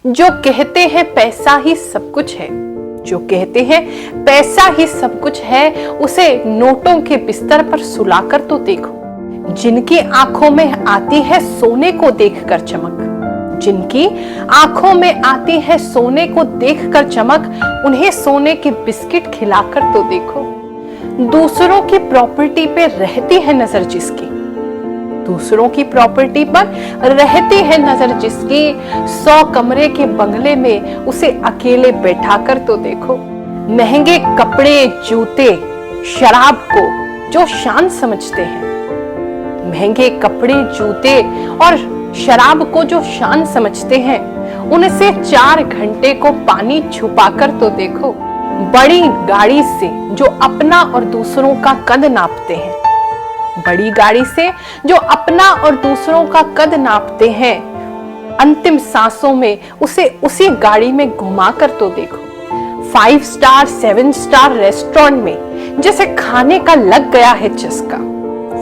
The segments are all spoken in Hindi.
जो कहते हैं पैसा ही सब कुछ है, जो कहते हैं पैसा ही सब कुछ है, उसे नोटों के बिस्तर पर सुलाकर तो देखो। जिनकी आंखों में आती है सोने को देखकर चमक, जिनकी आंखों में आती है सोने को देखकर चमक, उन्हें सोने के बिस्किट खिलाकर तो देखो। दूसरों की प्रॉपर्टी पे रहती है नजर जिसकी, दूसरों की प्रॉपर्टी पर रहती है नजर जिसकी, 100 कमरे के बंगले में उसे अकेले बैठाकर तो देखो। महंगे कपड़े, जूते, शराब को जो शान समझते हैं, महंगे कपड़े, जूते और शराब को जो शान समझते हैं, उनसे 4 घंटे को पानी छुपाकर तो देखो। बड़ी गाड़ी से जो अपना और दूसरों का कद नापते हैं, बड़ी गाड़ी से जो अपना और दूसरों का कद नापते हैं, अंतिम सांसों में उसे उसी गाड़ी में घुमाकर तो देखो। 5 स्टार 7 स्टार रेस्टोरेंट में जिसे खाने का लग गया है चस्का,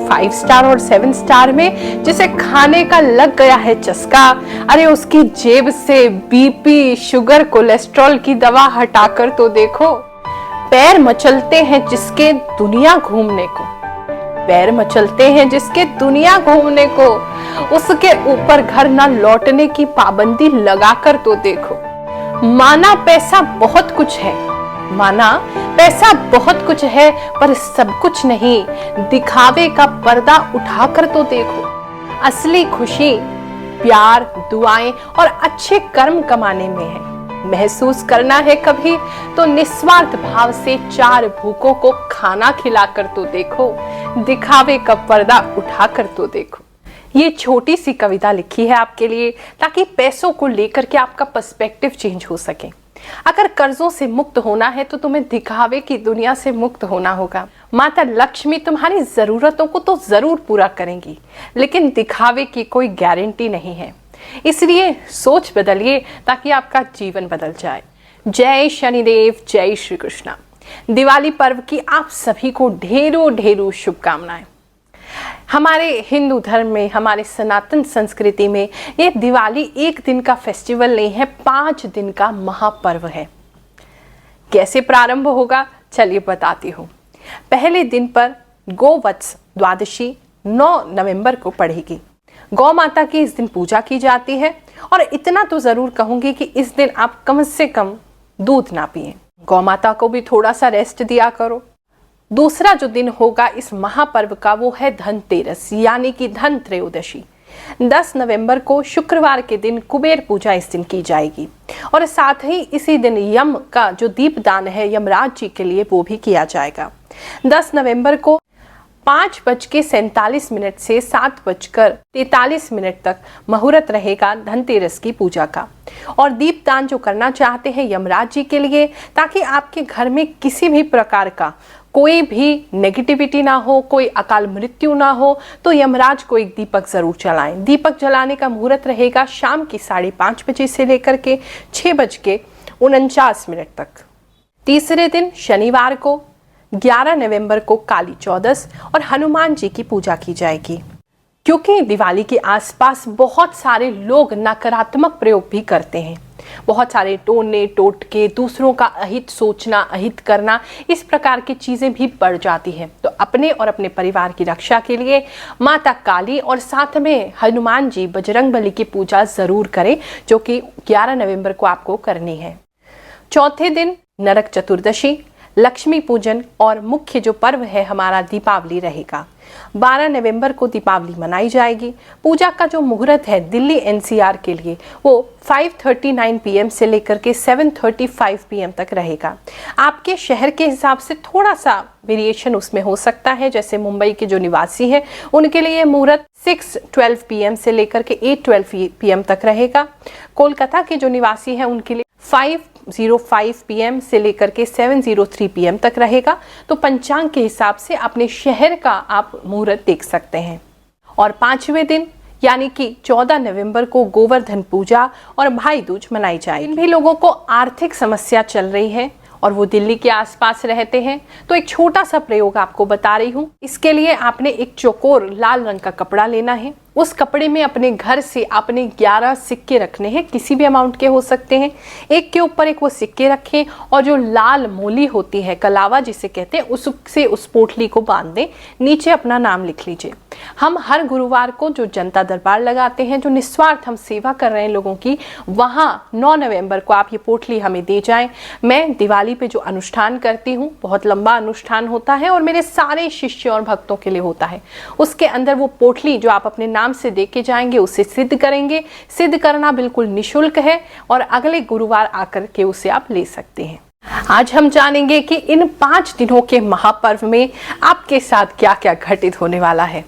5 स्टार और 7 स्टार में जिसे खाने का लग गया है चस्का, अरे उसकी जेब से बीपी, शुगर, कोलेस्ट्रॉल की दवा हटाकर तो देखो। पैर मचलते हैं जिसके दुनिया घूमने को, पैर मचलते हैं जिसके दुनिया घूमने को, उसके ऊपर घर ना लौटने की पाबंदी लगाकर तो देखो। माना पैसा बहुत कुछ है, माना पैसा बहुत कुछ है, पर सब कुछ नहीं, दिखावे का पर्दा उठाकर तो देखो। असली खुशी प्यार, दुआएं और अच्छे कर्म कमाने में है। महसूस करना है कभी तो निस्वार्थ भाव से 4 भूखों को खाना खिलाकर तो देखो, दिखावे का पर्दा उठाकर तो देखो। ये छोटी सी कविता लिखी है आपके लिए, ताकि पैसों को लेकर के आपका पर्सपेक्टिव चेंज हो सके। अगर कर्जों से मुक्त होना है तो तुम्हें दिखावे की दुनिया से मुक्त होना होगा। माता लक्ष्मी तुम्हारी जरूरतों को तो जरूर पूरा करेंगी, लेकिन दिखावे की कोई गारंटी नहीं है। इसलिए सोच बदलिए ताकि आपका जीवन बदल जाए। जय शनिदेव, जय श्री कृष्णा। दिवाली पर्व की आप सभी को ढेरों ढेरों शुभकामनाएं। हमारे हिंदू धर्म में, हमारे सनातन संस्कृति में ये दिवाली एक दिन का फेस्टिवल नहीं है, 5 दिन का महापर्व है। कैसे प्रारंभ होगा चलिए बताती हूँ। पहले दिन पर गोवत्स द्वादशी 9 नवंबर को पड़ेगी। गौ माता की इस दिन पूजा की जाती है, और इतना तो जरूर कहूंगी कि इस दिन आप कम से कम दूध ना पिए, गौ माता को भी थोड़ा सा रेस्ट दिया करो। दूसरा जो दिन होगा इस महापर्व का वो है धनतेरस, यानी कि धन त्रयोदशी। 10 नवंबर को शुक्रवार के दिन कुबेर पूजा इस दिन की जाएगी, और साथ ही इसी दिन यम का जो दीपदान है यमराज जी के लिए वो भी किया जाएगा। 10 नवंबर को 5:47 से 7:43 तक मुहूर्त रहेगा धनतेरस की पूजा का। और दीपदान जो करना चाहते हैं यमराज जी के लिए, ताकि आपके घर में किसी भी प्रकार का कोई भी नेगेटिविटी ना हो, कोई अकाल मृत्यु ना हो, तो यमराज को एक दीपक जरूर जलाएं। दीपक जलाने का मुहूर्त रहेगा शाम की 5:30 बजे से लेकर के 6:49 तक। तीसरे दिन शनिवार को 11 नवंबर को काली चौदस और हनुमान जी की पूजा की जाएगी। क्योंकि दिवाली के आसपास बहुत सारे लोग नकारात्मक प्रयोग भी करते हैं, बहुत सारे टोने टोटके, दूसरों का अहित सोचना, अहित करना, इस प्रकार की चीजें भी बढ़ जाती हैं। तो अपने और अपने परिवार की रक्षा के लिए माता काली और साथ में हनुमान जी, बजरंगबली की पूजा जरूर करें, जो कि 11 नवंबर को आपको करनी है। चौथे दिन नरक चतुर्दशी, लक्ष्मी पूजन और मुख्य जो पर्व है हमारा दीपावली रहेगा। 12 नवंबर को दीपावली मनाई जाएगी। पूजा का जो मुहूर्त है दिल्ली एनसीआर के लिए वो 5:39 PM से लेकर के 7:35 PM तक रहेगा। आपके शहर के हिसाब से थोड़ा सा वेरिएशन उसमें हो सकता है। जैसे मुंबई के जो निवासी हैं उनके लिए मुहूर्त 6:12 PM से लेकर के 8:12 PM तक रहेगा। कोलकाता के जो निवासी हैं उनके लिए 5:05 PM से लेकर के 7:03 PM तक रहेगा। तो पंचांग के हिसाब से अपने शहर का आप मुहूर्त देख सकते हैं। और 5वें दिन यानी कि 14 नवंबर को गोवर्धन पूजा और भाई दूज मनाई जाएगी। इन भी लोगों को आर्थिक समस्या चल रही है और वो दिल्ली के आसपास रहते हैं, तो एक छोटा सा प्रयोग आपको बता रही हूँ। इसके लिए आपने एक चौकोर लाल रंग का कपड़ा लेना है, उस कपड़े में अपने घर से आपने 11 सिक्के रखने हैं, किसी भी अमाउंट के हो सकते हैं। एक के ऊपर एक वो सिक्के रखें और जो लाल मोली होती है, कलावा जिसे कहते हैं, उससे उस पोटली को बांध दें। नीचे अपना नाम लिख लीजिए। हम हर गुरुवार को जो जनता दरबार लगाते हैं, जो निस्वार्थ हम सेवा कर रहे हैं लोगों की, वहां 9 नवंबर को आप ये पोटली हमें दे जाएं। मैं दिवाली पे जो अनुष्ठान करती हूँ, बहुत लंबा अनुष्ठान होता है और मेरे सारे शिष्य और भक्तों के लिए होता है, उसके अंदर वो पोटली जो आप अपने नाम से दे के जाएंगे उसे सिद्ध करेंगे। सिद्ध करना बिल्कुल निःशुल्क है और अगले गुरुवार आकर के उसे आप ले सकते हैं। आज हम जानेंगे कि इन 5 दिनों के महापर्व में आपके साथ क्या क्या घटित होने वाला है,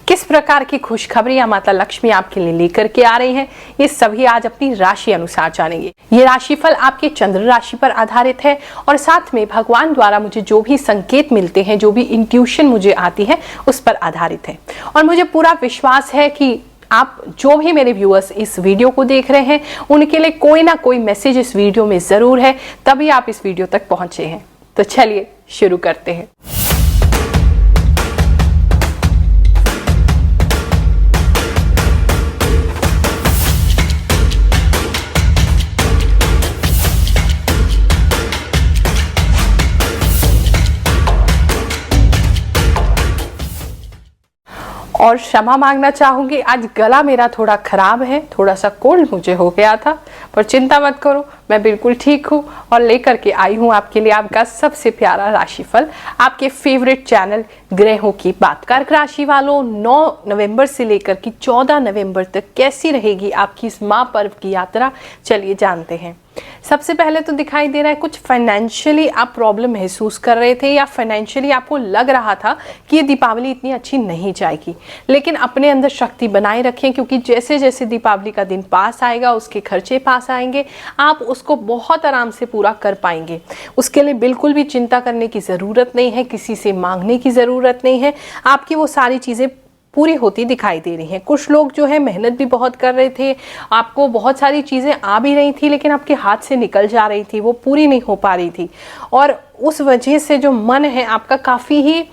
किस प्रकार की खुशखबरियां माता लक्ष्मी आपके लिए लेकर के आ रही हैं, ये सभी आज अपनी राशि अनुसार जानेंगे। ये राशिफल आपके चंद्र राशि पर आधारित है और साथ में भगवान द्वारा मुझे जो भी संकेत मिलते हैं, जो भी इंट्यूशन मुझे आती है, उस पर आधारित है। और मुझे पूरा विश्वास है कि आप जो भी मेरे व्यूअर्स इस वीडियो को देख रहे हैं, उनके लिए कोई ना कोई मैसेज इस वीडियो में जरूर है, तभी आप इस वीडियो तक पहुंचे हैं। तो चलिए शुरू करते हैं। और क्षमा मांगना चाहूंगी, आज गला मेरा थोड़ा खराब है, थोड़ा सा कोल्ड मुझे हो गया था, पर चिंता मत करो, मैं बिल्कुल ठीक हूँ और लेकर के आई हूँ आपके लिए आपका सबसे प्यारा राशिफल, आपके फेवरेट चैनल ग्रहों की बात। कर्क राशि वालों, 9 नवंबर से लेकर के 14 नवंबर तक कैसी रहेगी आपकी इस महापर्व की यात्रा, चलिए जानते हैं। सबसे पहले तो दिखाई दे रहा है कुछ फाइनेंशियली आप प्रॉब्लम महसूस कर रहे थे या फाइनेंशियली आपको लग रहा था कि ये दीपावली इतनी अच्छी नहीं जाएगी, लेकिन अपने अंदर शक्ति बनाए रखें, क्योंकि जैसे जैसे दीपावली का दिन पास आएगा, उसके खर्चे पास आएंगे, आप उसको बहुत आराम से पूरा कर पाएंगे। उसके लिए बिल्कुल भी चिंता करने की ज़रूरत नहीं है, किसी से मांगने की ज़रूरत नहीं है, आपकी वो सारी चीज़ें पूरी होती दिखाई दे रही हैं। कुछ लोग जो है मेहनत भी बहुत कर रहे थे, आपको बहुत सारी चीज़ें आ भी रही थी, लेकिन आपके हाथ से निकल जा रही थी, वो पूरी नहीं हो पा रही थी, और उस वजह से जो मन है आपका काफ़ी ही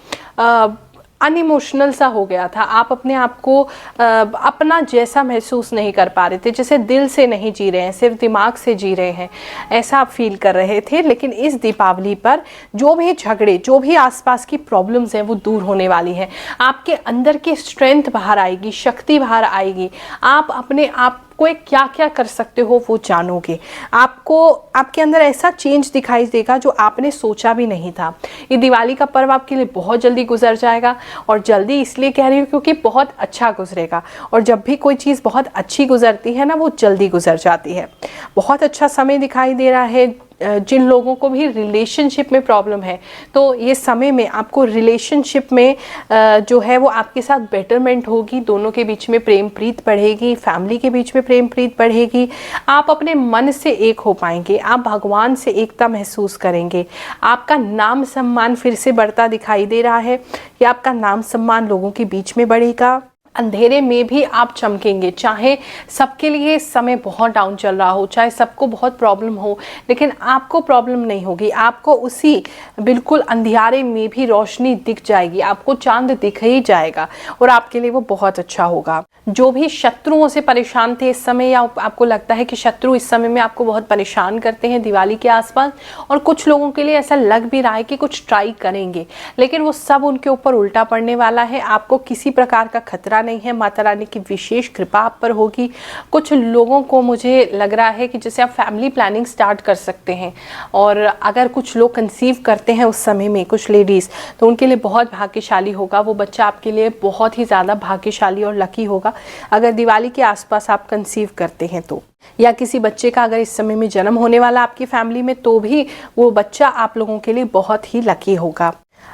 अनइमोशनल सा हो गया था। आप अपने आप को अपना जैसा महसूस नहीं कर पा रहे थे, जैसे दिल से नहीं जी रहे हैं, सिर्फ दिमाग से जी रहे हैं, ऐसा आप फील कर रहे थे। लेकिन इस दीपावली पर जो भी झगड़े, जो भी आसपास की प्रॉब्लम्स हैं, वो दूर होने वाली हैं। आपके अंदर की स्ट्रेंथ बाहर आएगी, शक्ति बाहर आएगी, आप अपने आप को क्या क्या कर सकते हो वो जानोगे। आपको आपके अंदर ऐसा चेंज दिखाई देगा जो आपने सोचा भी नहीं था। ये दिवाली का पर्व आपके लिए बहुत जल्दी गुजर जाएगा, और जल्दी इसलिए कह रही हूँ क्योंकि बहुत अच्छा गुजरेगा, और जब भी कोई चीज़ बहुत अच्छी गुजरती है ना, वो जल्दी गुजर जाती है। बहुत अच्छा समय दिखाई दे रहा है। जिन लोगों को भी रिलेशनशिप में प्रॉब्लम है, तो ये समय में आपको रिलेशनशिप में जो है वो आपके साथ बेटरमेंट होगी, दोनों के बीच में प्रेम प्रीत बढ़ेगी, फैमिली के बीच में प्रेम प्रीत बढ़ेगी, आप अपने मन से एक हो पाएंगे, आप भगवान से एकता महसूस करेंगे, आपका नाम सम्मान फिर से बढ़ता दिखाई दे रहा है कि आपका नाम सम्मान लोगों के बीच में बढ़ेगा। अंधेरे में भी आप चमकेंगे, चाहे सबके लिए समय बहुत डाउन चल रहा हो, चाहे सबको बहुत प्रॉब्लम हो, लेकिन आपको प्रॉब्लम नहीं होगी। आपको उसी बिल्कुल अंधियारे में भी रोशनी दिख जाएगी, आपको चांद दिख ही जाएगा, और आपके लिए वो बहुत अच्छा होगा। जो भी शत्रुओं से परेशान थे इस समय, या आपको लगता है कि शत्रु इस समय में आपको बहुत परेशान करते हैं दिवाली के आसपास, और कुछ लोगों के लिए ऐसा लग भी रहा है कि कुछ ट्राई करेंगे, लेकिन वो सब उनके ऊपर उल्टा पड़ने वाला है। आपको किसी प्रकार का खतरा नहीं है, माता रानी की विशेष कृपा आप पर होगी। कुछ लोगों को मुझे लग रहा है कि जैसे आप फैमिली प्लानिंग स्टार्ट कर सकते हैं, और अगर कुछ लोग कंसीव करते हैं उस समय में, कुछ लेडीज़, तो उनके लिए बहुत भाग्यशाली होगा, वो बच्चा आपके लिए बहुत ही ज़्यादा भाग्यशाली और लकी होगा अगर दिवाली के आसपास आप कंसीव करते हैं तो, या किसी बच्चे का अगर इस समय में जन्म होने वाला आपकी फैमिली में, तो भी वो बच्चा आप लोगों के लिए बहुत ही लकी होगा।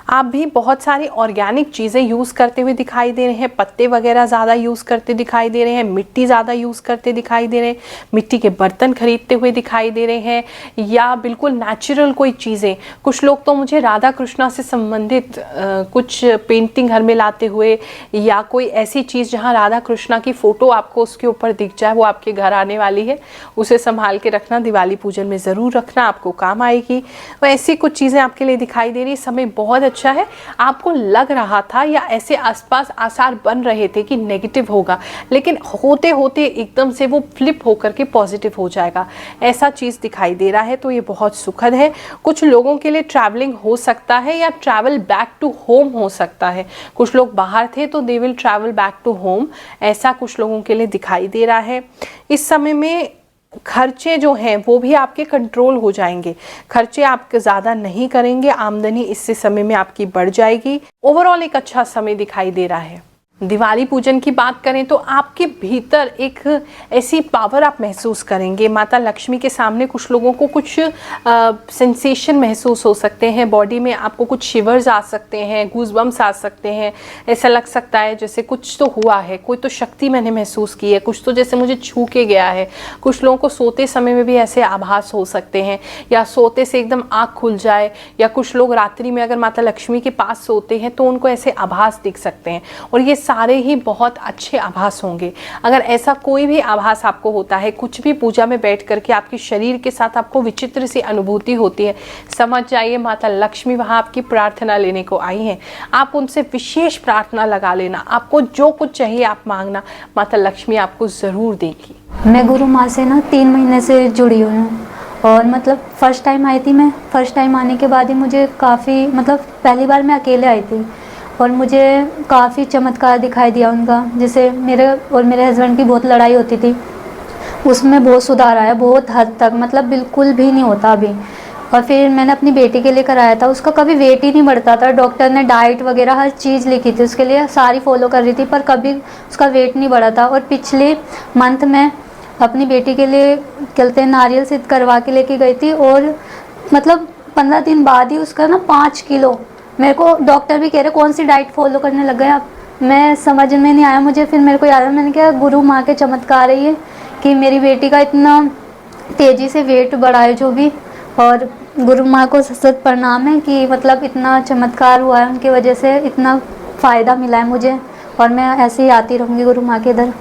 आप भी बहुत सारी ऑर्गेनिक चीज़ें यूज़ करते हुए दिखाई दे रहे हैं, पत्ते वगैरह ज़्यादा यूज़ करते दिखाई दे रहे हैं, मिट्टी ज़्यादा यूज़ करते दिखाई दे रहे हैं, मिट्टी के बर्तन खरीदते हुए दिखाई दे रहे हैं, या बिल्कुल नेचुरल कोई चीज़ें। कुछ लोग तो मुझे राधा कृष्णा से संबंधित कुछ पेंटिंग घर में लाते हुए, या कोई ऐसी चीज़ जहाँ राधा कृष्णा की फ़ोटो आपको उसके ऊपर दिख जाए, वो आपके घर आने वाली है, उसे संभाल के रखना, दिवाली पूजन में ज़रूर रखना, आपको काम आएगी। वो ऐसी कुछ चीज़ें आपके लिए दिखाई दे रही है। समय बहुत अच्छा है। आपको लग रहा था या ऐसे आसपास आसार बन रहे थे कि नेगेटिव होगा, लेकिन होते होते एकदम से वो फ्लिप होकर के पॉजिटिव हो जाएगा, ऐसा चीज़ दिखाई दे रहा है। तो ये बहुत सुखद है। कुछ लोगों के लिए ट्रैवलिंग हो सकता है या ट्रैवल बैक टू होम हो सकता है। कुछ लोग बाहर थे तो they will travel back to home, ऐसा कुछ लोगों के लिए दिखाई दे रहा है। इस समय में खर्चे जो हैं वो भी आपके कंट्रोल हो जाएंगे, खर्चे आप ज़्यादा नहीं करेंगे, आमदनी इससे समय में आपकी बढ़ जाएगी। ओवरऑल एक अच्छा समय दिखाई दे रहा है। दिवाली पूजन की बात करें तो आपके भीतर एक ऐसी पावर आप महसूस करेंगे। माता लक्ष्मी के सामने कुछ लोगों को कुछ सेंसेशन महसूस हो सकते हैं, बॉडी में आपको कुछ शिवर्स आ सकते हैं, गूज़बम्स आ सकते हैं। ऐसा लग सकता है जैसे कुछ तो हुआ है, कोई तो शक्ति मैंने महसूस की है, कुछ तो जैसे मुझे छू के गया है। कुछ लोगों को सोते समय में भी ऐसे आभास हो सकते हैं, या सोते से एकदम आँख खुल जाए, या कुछ लोग रात्रि में अगर माता लक्ष्मी के पास सोते हैं तो उनको ऐसे आभास दिख सकते हैं, और ये सारे ही बहुत अच्छे आभास होंगे। अगर ऐसा कोई भी आभास आपको होता है, कुछ भी पूजा में बैठ करके आपके शरीर के साथ आपको विचित्र सी अनुभूति होती है, समझ जाइए माता लक्ष्मी वहाँ आपकी प्रार्थना लेने को आई हैं। आप उनसे विशेष प्रार्थना लगा लेना, आपको जो कुछ चाहिए आप मांगना, माता लक्ष्मी आपको ज़रूर देगी। मैं गुरु माँ से ना 3 महीने से जुड़ी हुई हूँ, और मतलब फर्स्ट टाइम आई थी मैं। फर्स्ट टाइम आने के बाद ही मुझे काफ़ी, मतलब पहली बार मैं अकेले आई थी और मुझे काफ़ी चमत्कार दिखाई दिया उनका। जैसे मेरे और मेरे हस्बैंड की बहुत लड़ाई होती थी, उसमें बहुत सुधार आया, बहुत हद तक, मतलब बिल्कुल भी नहीं होता अभी। और फिर मैंने अपनी बेटी के लिए कराया था, उसका कभी वेट ही नहीं बढ़ता था। डॉक्टर ने डाइट वगैरह हर चीज़ लिखी थी उसके लिए, सारी फॉलो कर रही थी, पर कभी उसका वेट नहीं बढ़ा था। और पिछले मंथ में अपनी बेटी के लिए कहते हैं नारियल सिद्ध करवा के लेके गई थी, और मतलब 15 दिन बाद ही उसका ना 5 किलो, मेरे को डॉक्टर भी कह रहे कौन सी डाइट फॉलो करने लग गए आप, मैं समझ में नहीं आया मुझे। फिर मेरे को याद है, मैंने कहा गुरु माँ के चमत्कार है ये, कि मेरी बेटी का इतना तेज़ी से वेट बढ़ा है जो भी। और गुरु माँ को सत प्रणाम है कि मतलब इतना चमत्कार हुआ है, उनकी वजह से इतना फ़ायदा मिला है मुझे, और मैं ऐसे ही आती रहूँगी गुरु माँ के इधर।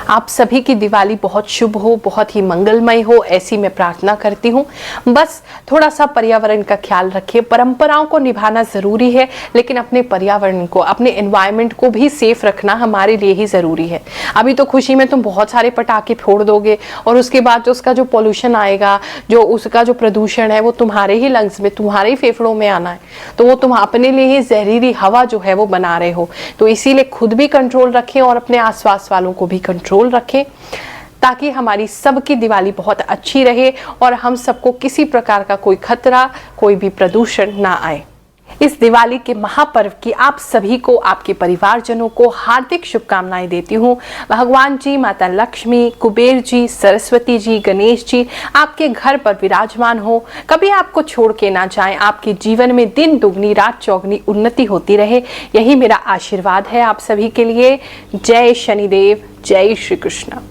आप सभी की दिवाली बहुत शुभ हो, बहुत ही मंगलमय हो, ऐसी मैं प्रार्थना करती हूँ। बस थोड़ा सा पर्यावरण का ख्याल रखिए। परंपराओं को निभाना ज़रूरी है, लेकिन अपने पर्यावरण को, अपने एनवायरनमेंट को भी सेफ रखना हमारे लिए ही ज़रूरी है। अभी तो खुशी में तुम बहुत सारे पटाखे फोड़ दोगे, और उसके बाद जो उसका जो पॉल्यूशन आएगा, जो उसका जो प्रदूषण है, वो तुम्हारे ही लंग्स में, तुम्हारे ही फेफड़ों में आना है, तो वो तुम अपने लिए ही जहरीली हवा जो है वो बना रहे हो। तो इसीलिए खुद भी कंट्रोल रखें और अपने आसपास वालों को भी कंट्रोल रखें, ताकि हमारी सबकी दिवाली बहुत अच्छी रहे और हम सबको किसी प्रकार का कोई खतरा, कोई भी प्रदूषण ना आए। इस दिवाली के महापर्व की आप सभी को, आपके परिवारजनों को हार्दिक शुभकामनाएं देती हूँ। भगवान जी, माता लक्ष्मी, कुबेर जी, सरस्वती जी, गणेश जी आपके घर पर विराजमान हो, कभी आपको छोड़ के ना जाएं, आपके जीवन में दिन दुगनी रात चौगनी उन्नति होती रहे, यही मेरा आशीर्वाद है आप सभी के लिए। जय शनिदेव, जय श्री कृष्ण।